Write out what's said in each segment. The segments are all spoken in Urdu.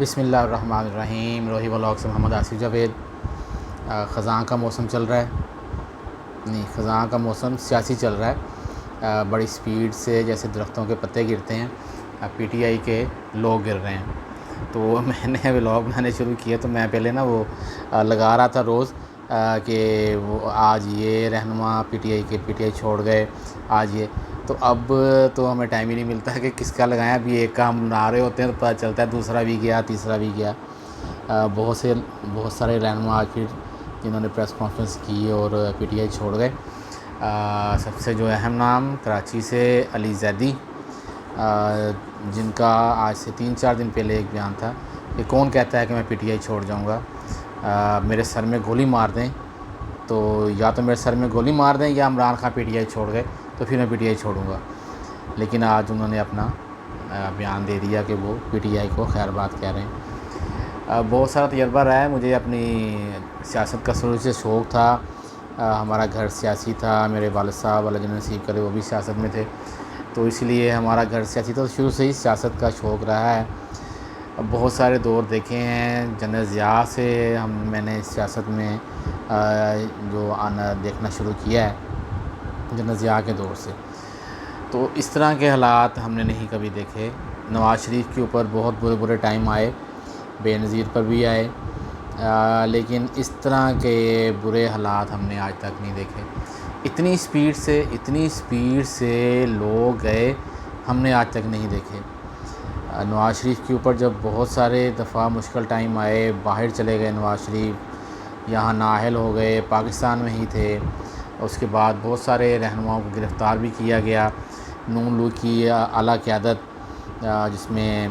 بسم اللہ الرحمن الرحیم۔ روحی ولاگ سے محمد آصف جاوید۔ خزاں کا موسم چل رہا ہے، خزاں کا موسم سیاسی چل رہا ہے۔ بڑی سپیڈ سے جیسے درختوں کے پتے گرتے ہیں، پی ٹی آئی کے لوگ گر رہے ہیں۔ تو میں نے ولاگ بنانے شروع کیا تو میں پہلے وہ لگا رہا تھا روز کہ وہ آج یہ رہنما پی ٹی آئی چھوڑ گئے، آج یہ۔ تو اب تو ہمیں ٹائم ہی نہیں ملتا ہے کہ کس کا لگائیں۔ ابھی ایک کا ہم بنا رہے ہوتے ہیں تو پتہ چلتا ہے دوسرا بھی گیا، تیسرا بھی گیا۔ بہت سارے رہنما آج پھر جنہوں نے پریس کانفرنس کی اور پی ٹی آئی چھوڑ گئے۔ سب سے جو اہم نام کراچی سے علی زیدی، جن کا آج سے 3-4 دن پہلے ایک بیان تھا کہ کون کہتا ہے کہ میں پی ٹی آئی چھوڑ جاؤں گا، میرے سر میں گولی مار دیں تو یا تو میرے سر میں گولی مار دیں یا عمران خان پی ٹی آئی چھوڑ گئے تو پھر میں پی ٹی آئی چھوڑوں گا۔ لیکن آج انہوں نے اپنا بیان دے دیا کہ وہ پی ٹی آئی کو خیر بات کہہ رہے ہیں۔ بہت سارا تجربہ رہا ہے مجھے، اپنی سیاست کا شروع سے شوق تھا۔ ہمارا گھر سیاسی تھا، میرے والد صاحب اللہ جنت نصیب کرے وہ بھی سیاست میں تھے، تو اس لیے ہمارا گھر سیاسی تھا، تو شروع سے ہی سیاست کا شوق رہا ہے۔ بہت سارے دور دیکھے ہیں، جنرل ضیاء سے میں نے سیاست میں جو آنا دیکھنا شروع کیا ہے، جنرل ضیاء کے دور سے۔ تو اس طرح کے حالات ہم نے نہیں کبھی دیکھے۔ نواز شریف کے اوپر بہت برے ٹائم آئے، بے نظیر پر بھی آئے، لیکن اس طرح کے برے حالات ہم نے آج تک نہیں دیکھے۔ اتنی سپیڈ سے لوگ گئے، ہم نے آج تک نہیں دیکھے۔ نواز شریف کے اوپر جب بہت سارے دفعہ مشکل ٹائم آئے، باہر چلے گئے نواز شریف، یہاں نااہل ہو گئے، پاکستان میں ہی تھے۔ اس کے بعد بہت سارے رہنماؤں کو گرفتار بھی کیا گیا۔ نون لیگ کی اعلیٰ قیادت، جس میں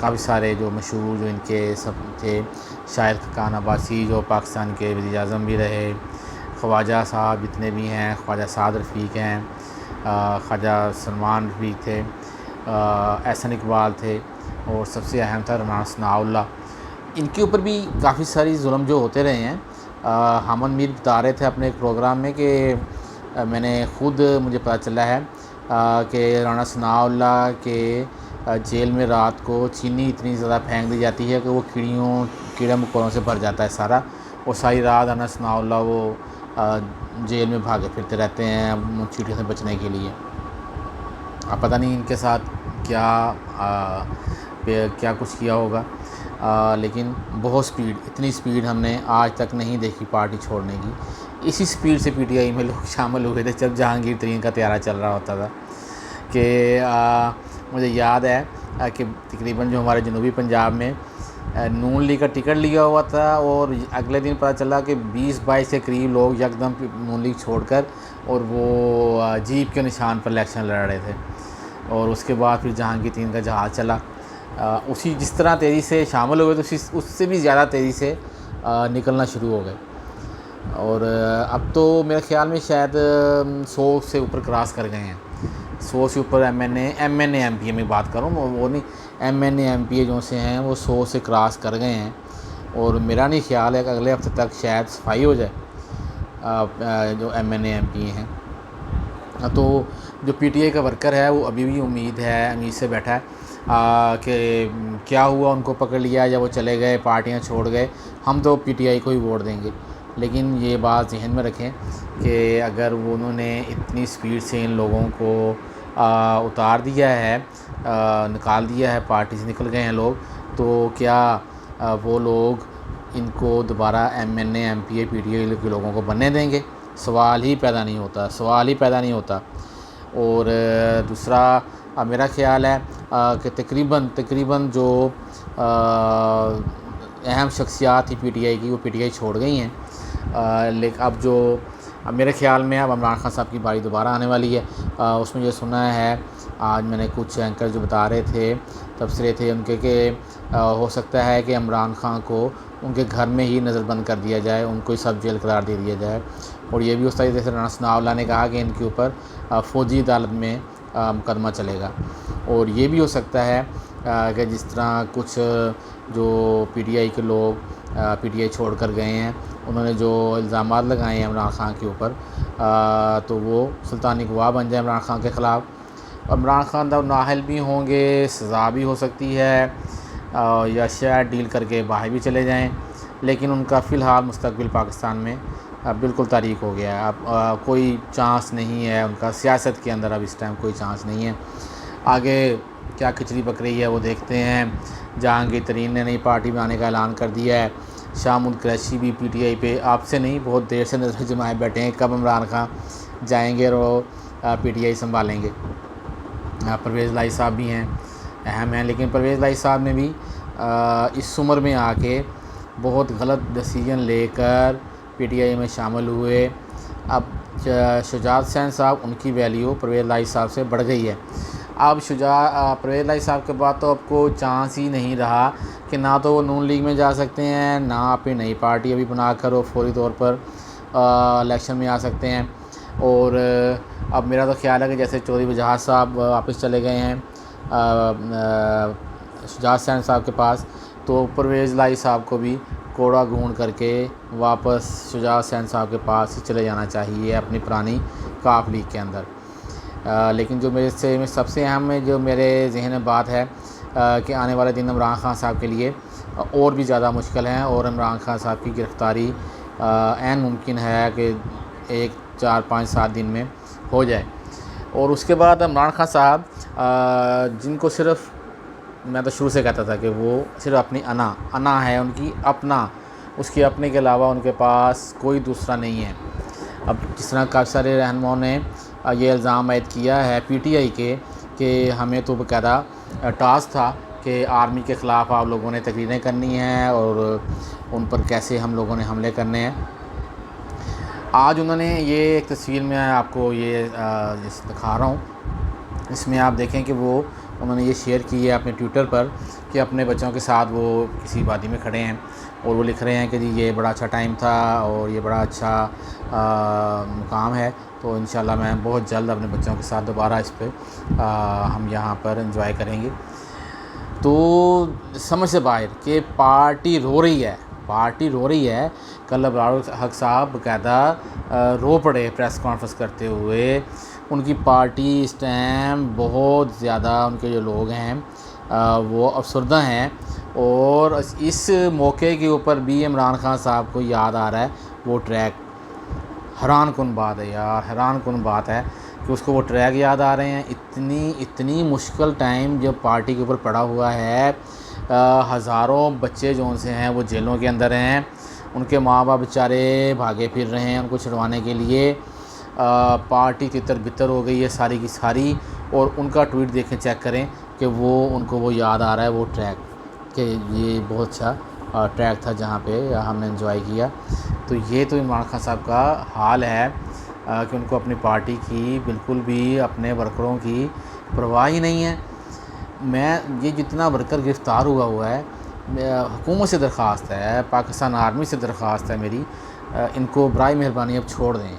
کافی سارے جو مشہور جو ان کے سب تھے، شاہد خاقان عباسی جو پاکستان کے وزیر اعظم بھی رہے، خواجہ صاحب جتنے بھی ہیں، خواجہ سعد رفیق ہیں، خواجہ سلمان رفیق تھے، احسن اقبال تھے، اور سب سے اہم تھا رانا ثناءاللہ۔ ان کے اوپر بھی کافی ساری ظلم جو ہوتے رہے ہیں۔ حامد میر بتا رہے تھے اپنے ایک پروگرام میں کہ مجھے پتہ چلا ہے کہ رانا ثناءاللہ کے جیل میں رات کو چینی اتنی زیادہ پھینک دی جاتی ہے کہ وہ کیڑے مکوڑوں سے بھر جاتا ہے سارا، اور ساری رات رانا ثناءاللہ وہ جیل میں بھاگے پھرتے رہتے ہیں چیٹیوں سے بچنے کے لیے۔ اب پتہ نہیں ان کے ساتھ کیا کچھ کیا ہوگا، لیکن بہت اتنی سپیڈ ہم نے آج تک نہیں دیکھی پارٹی چھوڑنے کی۔ اسی سپیڈ سے پی ٹی آئی میں لوگ شامل ہوئے تھے جب جہانگیر ترین کا طیارہ چل رہا ہوتا تھا، کہ مجھے یاد ہے کہ تقریباً جو ہمارے جنوبی پنجاب میں نون لیگ کا ٹکٹ لیا ہوا تھا، اور اگلے دن پتہ چلا کہ 20-22 کے قریب لوگ یکدم نون لیگ چھوڑ کر اور وہ جیپ کے نشان پر الیکشن لڑ رہے تھے، اور اس کے بعد پھر جہانگیر ترین کا جہاز چلا۔ جس طرح تیزی سے شامل ہوئے تو اس سے بھی زیادہ تیزی سے نکلنا شروع ہو گئے، اور اب تو میرے خیال میں شاید 100 سے اوپر کراس کر گئے ہیں۔ 100 سے اوپر M N A M P A میں بات کروں، وہ نہیں، M N A M P A جو سے ہیں وہ 100 سے کراس کر گئے ہیں، اور میرا نہیں خیال ہے کہ اگلے ہفتے تک شاید صفائی ہو جائے جو M N A M P A ہیں۔ تو جو پی ٹی آئی کا ورکر ہے وہ ابھی بھی امید سے بیٹھا ہے کہ کیا ہوا، ان کو پکڑ لیا یا وہ چلے گئے، پارٹیاں چھوڑ گئے، ہم تو پی ٹی آئی کو ہی ووٹ دیں گے۔ لیکن یہ بات ذہن میں رکھیں کہ اگر انہوں نے اتنی سپیڈ سے ان لوگوں کو اتار دیا ہے، نکال دیا ہے، پارٹی سے نکل گئے ہیں لوگ، تو کیا وہ لوگ ان کو دوبارہ M N A M P A P T I کے لوگوں کو بننے دیں گے؟ سوال ہی پیدا نہیں ہوتا۔ اور دوسرا میرا خیال ہے کہ تقریباً جو اہم شخصیات تھی پی ٹی آئی کی وہ پی ٹی آئی چھوڑ گئی ہیں، لیکن اب میرے خیال میں اب عمران خان صاحب کی باری دوبارہ آنے والی ہے۔ اس میں یہ سنا ہے، آج میں نے کچھ اینکر جو بتا رہے تھے، تبصرے تھے ان کے، کہ ہو سکتا ہے کہ عمران خان کو ان کے گھر میں ہی نظر بند کر دیا جائے، ان کو ہی سب جیل قرار دے دیا جائے، اور یہ بھی اس طریقے سے رانا ثناءاللہ نے کہا کہ ان کے اوپر فوجی عدالت میں مقدمہ چلے گا، اور یہ بھی ہو سکتا ہے کہ جس طرح کچھ جو پی ٹی آئی کے لوگ پی ٹی آئی چھوڑ کر گئے ہیں، انہوں نے جو الزامات لگائے ہیں عمران خان کے اوپر، تو وہ سلطانی گواہ بن جائے عمران خان کے خلاف۔ عمران خان نااہل بھی ہوں گے، سزا بھی ہو سکتی ہے، یا شاید ڈیل کر کے باہر بھی چلے جائیں، لیکن ان کا فی الحال مستقبل پاکستان میں بالکل تاریک ہو گیا ہے۔ اب کوئی چانس نہیں ہے ان کا سیاست کے اندر، اب اس ٹائم کوئی چانس نہیں ہے۔ آگے کیا کھچڑی پک رہی ہے وہ دیکھتے ہیں۔ جہانگیر ترین نے نئی پارٹی بنانے کا اعلان کر دیا ہے۔ شاہ محمود قریشی بھی پی ٹی آئی پہ آپ سے نہیں بہت دیر سے نظر جمائے بیٹھے ہیں کب عمران خان جائیں گے اور وہ پی ٹی آئی سنبھالیں گے۔ پرویز لائی صاحب بھی ہیں، اہم ہیں، لیکن پرویز لائی صاحب نے بھی اس عمر میں آ کے بہت غلط ڈیسیجن لے کر پی ٹی آئی میں شامل ہوئے۔ اب شجاعت حسین صاحب، ان کی ویلیو پرویز لائی صاحب سے بڑھ گئی ہے۔ اب پرویز لائی صاحب کے بعد تو اب کوئی چانس ہی نہیں رہا کہ نہ تو وہ نون لیگ میں جا سکتے ہیں، نہ اپنی نئی پارٹی ابھی بنا کر وہ فوری طور پر الیکشن میں آ سکتے ہیں۔ اور اب میرا تو خیال ہے کہ جیسے چودھری وجاہت صاحب واپس چلے گئے ہیں شجاعت حسین صاحب کے پاس، تو پرویز لائی صاحب کو بھی کوڑا گھونڈ کر کے واپس شجاعت حسین صاحب کے پاس ہی چلے جانا چاہیے اپنی پرانی کاف لیگ کے اندر۔ لیکن جو میں سب سے اہم جو میرے ذہن میں بات ہے کہ آنے والے دن عمران خان صاحب کے لیے اور بھی زیادہ مشکل ہیں، اور عمران خان صاحب کی گرفتاری عین ممکن ہے کہ 1 4 5 7 دن میں ہو جائے۔ اور اس کے بعد عمران خان صاحب جن کو صرف میں تو شروع سے کہتا تھا کہ وہ صرف اپنی انا ہے ان کی، اپنا، اس کے اپنے کے علاوہ ان کے پاس کوئی دوسرا نہیں ہے۔ اب جس طرح کافی سارے رہنماؤں نے یہ الزام عائد کیا ہے پی ٹی آئی کے کہ ہمیں تو باقاعدہ ٹاسک تھا کہ آرمی کے خلاف آپ لوگوں نے تقریریں کرنی ہیں اور ان پر کیسے ہم لوگوں نے حملے کرنے ہیں۔ آج انہوں نے یہ ایک تصویر میں آپ کو یہ دکھا رہا ہوں، اس میں آپ دیکھیں کہ وہ انہوں نے یہ شیئر کی ہے اپنے ٹویٹر پر کہ اپنے بچوں کے ساتھ وہ کسی وادی میں کھڑے ہیں اور وہ لکھ رہے ہیں کہ جی یہ بڑا اچھا ٹائم تھا اور یہ بڑا اچھا مقام ہے، تو انشاءاللہ میں بہت جلد اپنے بچوں کے ساتھ دوبارہ اس پہ ہم یہاں پر انجوائے کریں گے۔ تو سمجھ سے باہر کہ پارٹی رو رہی ہے۔ کل ابرار الحق صاحب باقاعدہ رو پڑے پریس کانفرنس کرتے ہوئے۔ ان کی پارٹی اس ٹائم بہت زیادہ، ان کے جو لوگ ہیں وہ افسردہ ہیں، اور اس موقع کے اوپر بھی عمران خان صاحب کو یاد آ رہا ہے وہ ٹریک۔ حیران کن بات ہے یار، حیران کن بات ہے کہ اس کو وہ ٹریک یاد آ رہے ہیں۔ اتنی مشکل ٹائم جب پارٹی کے اوپر پڑا ہوا ہے، ہزاروں بچے جو ان سے ہیں وہ جیلوں کے اندر ہیں، ان کے ماں باپ بیچارے بھاگے پھر رہے ہیں ان کو چھڑوانے کے لیے، پارٹی تتر بتر ہو گئی ہے ساری کی ساری، اور ان کا ٹویٹ دیکھیں، چیک کریں کہ وہ ان کو وہ یاد آ رہا ہے وہ ٹریک، کہ یہ بہت اچھا ٹریک تھا جہاں پہ ہم نے انجوائے کیا۔ تو یہ تو عمران خان صاحب کا حال ہے کہ ان کو اپنی پارٹی کی بالکل بھی اپنے ورکروں کی پرواہ ہی نہیں ہے۔ یہ جتنا ورکر گرفتار ہوا ہے، حکومت سے درخواست ہے، پاکستان آرمی سے درخواست ہے میری، ان کو برائے مہربانی اب چھوڑ دیں۔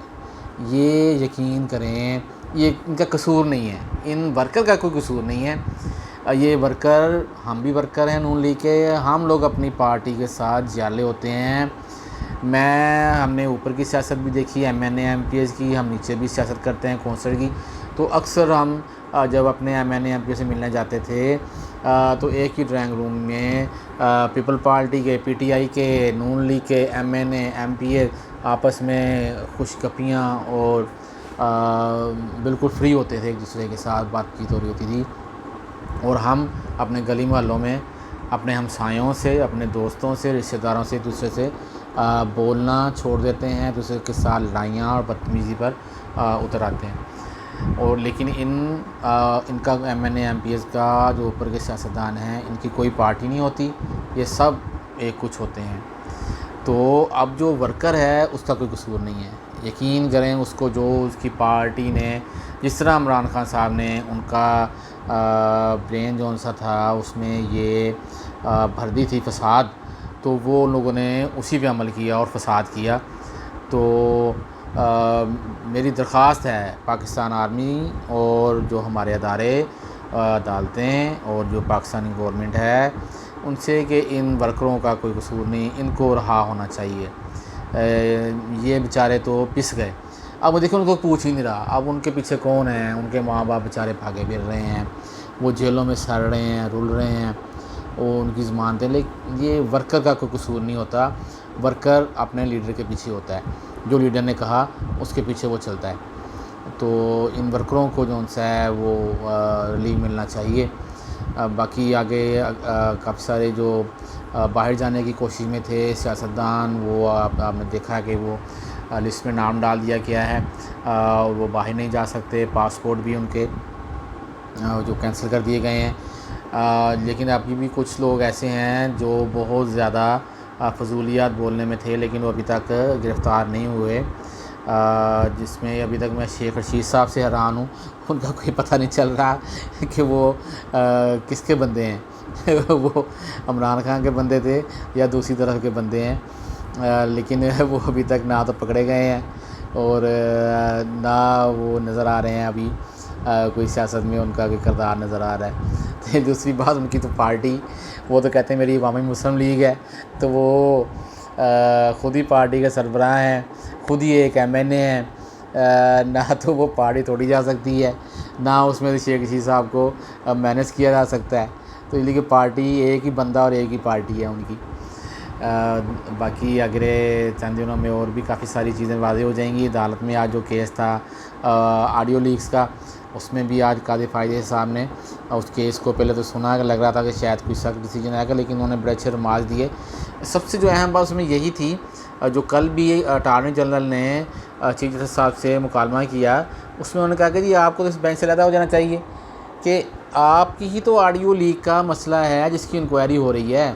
یہ یقین کریں یہ ان کا قصور نہیں ہے، ان ورکر کا کوئی قصور نہیں ہے۔ یہ ورکر، ہم بھی ورکر ہیں نون لیگ کے، ہم لوگ اپنی پارٹی کے ساتھ جالے ہوتے ہیں۔ ہم نے اوپر کی سیاست بھی دیکھی، M N A M P S کی، ہم نیچے بھی سیاست کرتے ہیں کونسل کی، تو اکثر ہم جب اپنے M N A M P S سے ملنے جاتے تھے تو ایک ہی ڈرائنگ روم میں پیپل پارٹی کے، پی ٹی آئی کے، نون لیگ کے M N A M P S آپس میں خوش گپیاں اور بالکل فری ہوتے تھے، ایک دوسرے کے ساتھ بات چیت ہو رہی ہوتی تھی، اور ہم اپنے گلی محلوں میں اپنے ہمسایوں سے، اپنے دوستوں سے، رشتہ داروں سے، ایک دوسرے سے بولنا چھوڑ دیتے ہیں، دوسرے کے ساتھ لڑائیاں اور بدتمیزی پر اتر آتے ہیں۔ اور لیکن ان کا M N A M P S کا جو اوپر کے سیاستدان ہیں، ان کی کوئی پارٹی نہیں ہوتی، یہ سب ایک کچھ ہوتے ہیں۔ تو اب جو ورکر ہے اس کا کوئی قصور نہیں ہے، یقین کریں اس کو جو اس کی پارٹی نے، جس طرح عمران خان صاحب نے ان کا برین جو سا تھا اس میں یہ بھر دی تھی فساد، تو وہ ان لوگوں نے اسی پہ عمل کیا اور فساد کیا۔ تو میری درخواست ہے پاکستان آرمی اور جو ہمارے ادارے، عدالتیں اور جو پاکستانی گورنمنٹ ہے ان سے کہ ان ورکروں کا کوئی قصور نہیں، ان کو رہا ہونا چاہیے۔ یہ بیچارے تو پس گئے، اب دیکھیں ان کو پوچھ ہی نہیں رہا، اب ان کے پیچھے کون ہیں؟ ان کے ماں باپ بیچارے بھاگے پھر رہے ہیں، وہ جیلوں میں سڑ رہے ہیں، رل رہے ہیں، وہ ان کی ضمانت ہے، لیکن یہ ورکر کا کوئی قصور نہیں ہوتا، ورکر اپنے لیڈر کے پیچھے ہوتا ہے، جو لیڈر نے کہا اس کے پیچھے وہ چلتا ہے۔ تو ان ورکروں کو جو ہے وہ ریلیف ملنا چاہیے۔ باقی آگے کافی سارے جو باہر جانے کی کوشش میں تھے سیاستدان، وہ آپ نے دیکھا کہ وہ لسٹ میں نام ڈال دیا گیا ہے، وہ باہر نہیں جا سکتے، پاسپورٹ بھی ان کے جو کینسل کر دیے گئے ہیں۔ لیکن ابھی بھی کچھ لوگ ایسے ہیں جو بہت زیادہ فضولیات بولنے میں تھے، لیکن وہ ابھی تک گرفتار نہیں ہوئے، جس میں ابھی تک میں شیخ رشید صاحب سے حیران ہوں، ان کا کوئی پتہ نہیں چل رہا کہ وہ کس کے بندے ہیں وہ عمران خان کے بندے تھے یا دوسری طرف کے بندے ہیں، لیکن وہ ابھی تک نہ تو پکڑے گئے ہیں اور نہ وہ نظر آ رہے ہیں ابھی کوئی سیاست میں ان کا کوئی کردار نظر آ رہا ہے۔ دوسری بات ان کی تو پارٹی، وہ تو کہتے ہیں میری عوامی مسلم لیگ ہے، تو وہ خود ہی پارٹی کے سربراہ ہیں، خود ہی ایک ایم این اے ہیں، نہ تو وہ پارٹی توڑی جا سکتی ہے، نہ اس میں شیخ رشید صاحب کو مینیج کیا جا سکتا ہے، تو اس لیے کہ پارٹی ایک ہی بندہ اور ایک ہی پارٹی ہے ان کی۔ باقی اگلے چند دنوں میں اور بھی کافی ساری چیزیں واضح ہو جائیں گی۔ عدالت میں آج جو کیس تھا آڈیو لیکس کا، اس میں بھی آج قاضی فائز صاحب نے اس کیس کو پہلے تو سنا، لگ رہا تھا کہ شاید کوئی سخت ڈیسیجن آئے گا، لیکن انہوں نے بڑے اچھے رماز دیے۔ سب سے جو اہم بات اس میں یہی تھی، جو کل بھی اٹارنی جنرل نے چیف جسٹس صاحب سے مکالمہ کیا، اس میں انہوں نے کہا کہ جی آپ کو اس بینچ سے علیحدہ ہو جانا چاہیے، کہ آپ کی ہی تو آڈیو لیک کا مسئلہ ہے جس کی انکوائری ہو رہی ہے،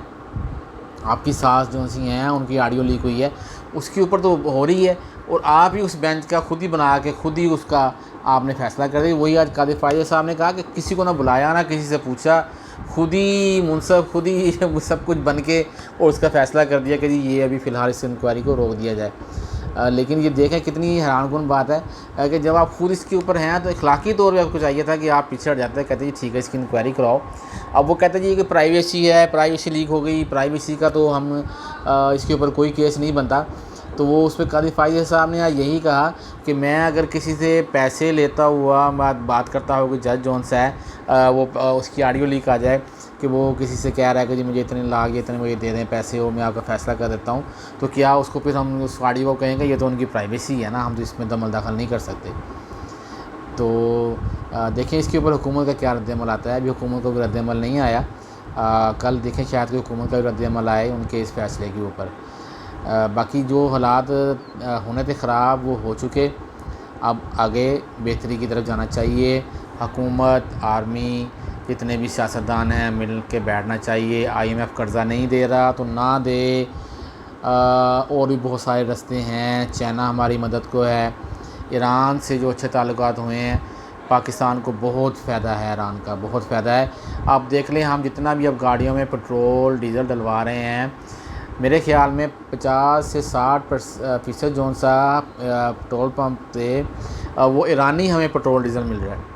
آپ کی ساس جو سی ہیں ان کی آڈیو لیک ہوئی ہے، اس کے اوپر تو ہو رہی ہے، اور آپ ہی اس بینچ کا خود ہی بنا کے خود ہی اس کا آپ نے فیصلہ کر دیا۔ وہی آج قاضی فائز صاحب نے کہا کہ کسی کو نہ بلایا، نہ کسی سے پوچھا، خود ہی منصف، خود ہی سب کچھ بن کے اور اس کا فیصلہ کر دیا کہ جی یہ ابھی فی الحال اس انکوائری کو روک دیا جائے۔ لیکن یہ دیکھیں کتنی حیران کن بات ہے کہ جب آپ خود اس کے اوپر ہیں تو اخلاقی طور پہ آپ کو چاہیے تھا کہ آپ پیچھے ہٹ جاتے، کہتے ہیں ٹھیک ہے اس کی انکوائری کراؤ۔ اب وہ کہتے ہیں جی کہ پرائیویسی ہے، پرائیویسی لیک ہو گئی، پرائیویسی کا تو ہم اس کے اوپر کوئی کیس نہیں بنتا۔ تو وہ اس پہ قاضی فائز صاحب نے یہی کہا کہ میں اگر کسی سے پیسے لیتا ہوا بات کرتا ہوں کہ جج جون سا ہے، وہ اس کی آڈیو لیک آ جائے کہ وہ کسی سے کہہ رہا ہے کہ جی مجھے اتنے لاکھ اتنے مجھے دے دیں پیسے ہو، میں آپ کا فیصلہ کر دیتا ہوں، تو کیا اس کو پھر ہم اس آڈیو کو کہیں گے یہ تو ان کی پرائیویسی ہے نا، ہم تو اس میں دخل نہیں کر سکتے۔ تو دیکھیں اس کے اوپر حکومت کا کیا رد عمل آتا ہے۔ ابھی حکومت کا کوئی رد عمل نہیں آیا، کل دیکھیں شاید کہ حکومت کا بھی رد عمل آئے ان کے اس فیصلے کے اوپر۔ باقی جو حالات ہونے تھے خراب وہ ہو چکے، اب آگے بہتری کی طرف جانا چاہیے۔ حکومت، آرمی، جتنے بھی سیاستدان ہیں مل کے بیٹھنا چاہیے۔ IMF قرضہ نہیں دے رہا تو نہ دے، اور بھی بہت سارے رستے ہیں، چائنا ہماری مدد کو ہے، ایران سے جو اچھے تعلقات ہوئے ہیں، پاکستان کو بہت فائدہ ہے، ایران کا بہت فائدہ ہے۔ آپ دیکھ لیں ہم جتنا بھی اب گاڑیوں میں پٹرول ڈیزل ڈلوا رہے ہیں، میرے خیال میں 50 سے 60% جو سا پٹرول پمپ تھے وہ ایرانی ہمیں پٹرول ڈیزل مل رہا ہے۔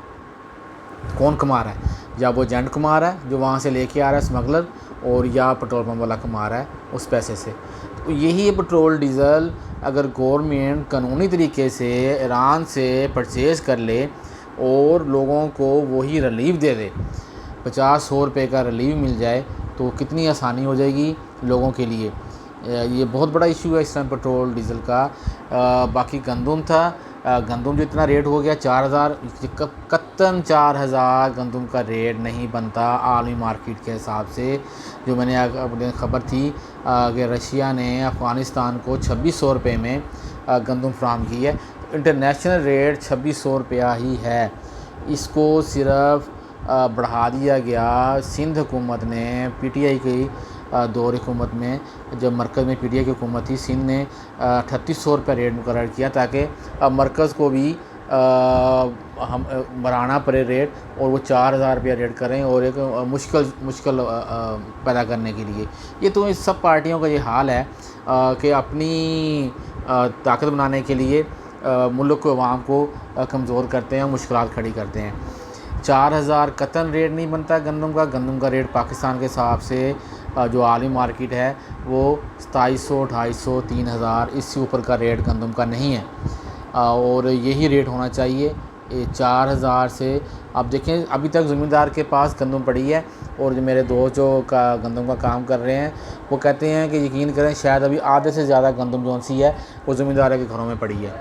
کون کما رہا ہے؟ یا وہ ایجنٹ کما رہا ہے جو وہاں سے لے کے آ رہا ہے اسمگلر، اور یا پٹرول پمپ والا کما رہا ہے اس پیسے سے۔ تو یہی پٹرول ڈیزل اگر گورنمنٹ قانونی طریقے سے ایران سے پرچیز کر لے اور لوگوں کو وہی ریلیف دے دے، 50-100 روپے کا ریلیف مل جائے، تو کتنی آسانی ہو جائے گی لوگوں کے لیے۔ یہ بہت بڑا ایشو ہے اس ٹائم پٹرول ڈیزل کا۔ باقی گندم تھا، گندم جو اتنا ریٹ ہو گیا 4000، قطعاً 4000 گندم کا ریٹ نہیں بنتا عالمی مارکیٹ کے حساب سے۔ جو میں نے اپنے خبر تھی کہ رشیا نے افغانستان کو 2600 روپے میں گندم فراہم کی ہے، انٹرنیشنل ریٹ 2600 روپیہ ہی ہے۔ اس کو صرف بڑھا دیا گیا سندھ حکومت نے، PTI کی دور حکومت میں، جب مرکز میں PTI کی حکومت تھی، سندھ نے 3800 روپے ریٹ مقرر کیا تاکہ مرکز کو بھی ہم بڑھانا پڑے ریٹ، اور وہ 4000 روپیہ ریٹ کریں، اور ایک مشکل پیدا کرنے کے لیے۔ یہ تو اس سب پارٹیوں کا یہ حال ہے کہ اپنی طاقت بنانے کے لیے ملک کو، عوام کو کمزور کرتے ہیں، مشکلات کھڑی کرتے ہیں۔ 4000 قطعاً ریٹ نہیں بنتا گندم کا ریٹ پاکستان کے حساب سے جو عالمی مارکیٹ ہے وہ 2700، 2800، 3000، اس سے اوپر کا ریٹ گندم کا نہیں ہے، اور یہی ریٹ ہونا چاہیے۔ 4000 سے آپ دیکھیں ابھی تک زمیندار کے پاس گندم پڑی ہے، اور جو میرے دوست جو گندم کا کام کر رہے ہیں وہ کہتے ہیں کہ یقین کریں شاید ابھی آدھے سے زیادہ گندم جو سی ہے وہ زمینداروں کے گھروں میں پڑی ہے۔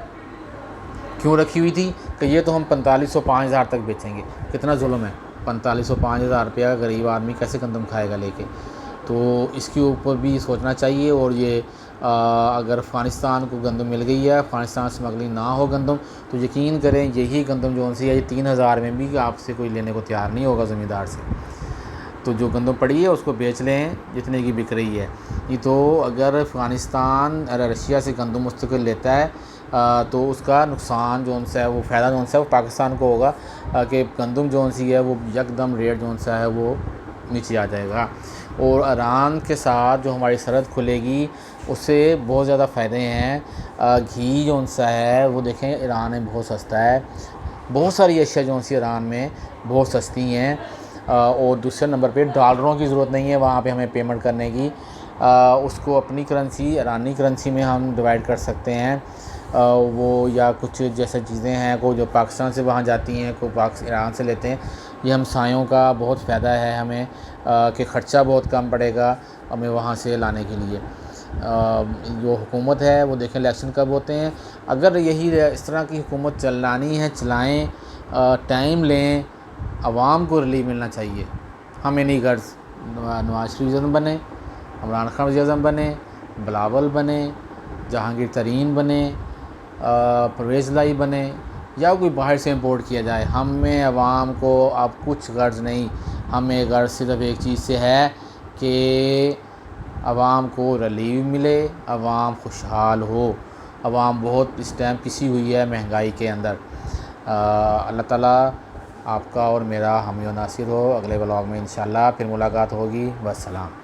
کیوں رکھی ہوئی تھی کہ یہ تو ہم 4500-5000 تک بیچیں گے۔ کتنا ظلم ہے، 4500-5000 روپیہ کا غریب آدمی کیسے گندم کھائے گا لے کے؟ تو اس کے اوپر بھی سوچنا چاہیے۔ اور یہ اگر افغانستان کو گندم مل گئی ہے، افغانستان اسمگلنگ نہ ہو گندم، تو یقین کریں یہی گندم جو سی ہے یہ 3000 میں بھی آپ سے کوئی لینے کو تیار نہیں ہوگا زمیندار سے۔ تو جو گندم پڑی ہے اس کو بیچ لیں جتنے کی بک رہی ہے۔ یہ تو اگر افغانستان رشیا سے گندم مستقل لیتا ہے تو اس کا نقصان جو ہے وہ فائدہ جو ہے وہ پاکستان کو ہوگا کہ گندم جو سی ہے وہ یکدم ریٹ جو سا ہے وہ نیچے آ جائے گا۔ اور ایران کے ساتھ جو ہماری سرحد کھلے گی اس سے بہت زیادہ فائدے ہیں۔ گھی جو سا ہے وہ دیکھیں ایران میں بہت سستا ہے، بہت ساری اشیاء جو سی ایران میں بہت سستی ہیں۔ اور دوسرے نمبر پہ ڈالروں کی ضرورت نہیں ہے وہاں پہ ہمیں پیمنٹ کرنے کی، اس کو اپنی کرنسی ایرانی کرنسی میں ہم ڈیوائڈ کر سکتے ہیں۔ وہ یا کچھ جیسے چیزیں ہیں کو جو پاکستان سے وہاں جاتی ہیں کو ایران سے لیتے ہیں، یہ ہمسایوں کا بہت فائدہ ہے ہمیں کہ خرچہ بہت کم پڑے گا ہمیں وہاں سے لانے کے لیے۔ جو حکومت ہے وہ دیکھیں الیکشن کب ہوتے ہیں، اگر یہی اس طرح کی حکومت چلانی ہے چلائیں، ٹائم لیں، عوام کو ریلیف ملنا چاہیے۔ ہمیں نہیں غرض نواز شریف وزیر اعظم بنے، عمران خان وزیر اعظم بنے، بلاول بنے، جہانگیر ترین بنے، پرویز الہی بنے، یا کوئی باہر سے امپورٹ کیا جائے، ہمیں عوام کو اب کچھ غرض نہیں۔ ہمیں غرض صرف ایک چیز سے ہے کہ عوام کو ریلیف ملے، عوام خوشحال ہو۔ عوام بہت اس ٹائم پسی ہوئی ہے مہنگائی کے اندر۔ اللہ تعالیٰ آپ کا اور میرا حامی و ناصر ہو۔ اگلے ولاگ میں انشاءاللہ پھر ملاقات ہوگی۔ والسلام۔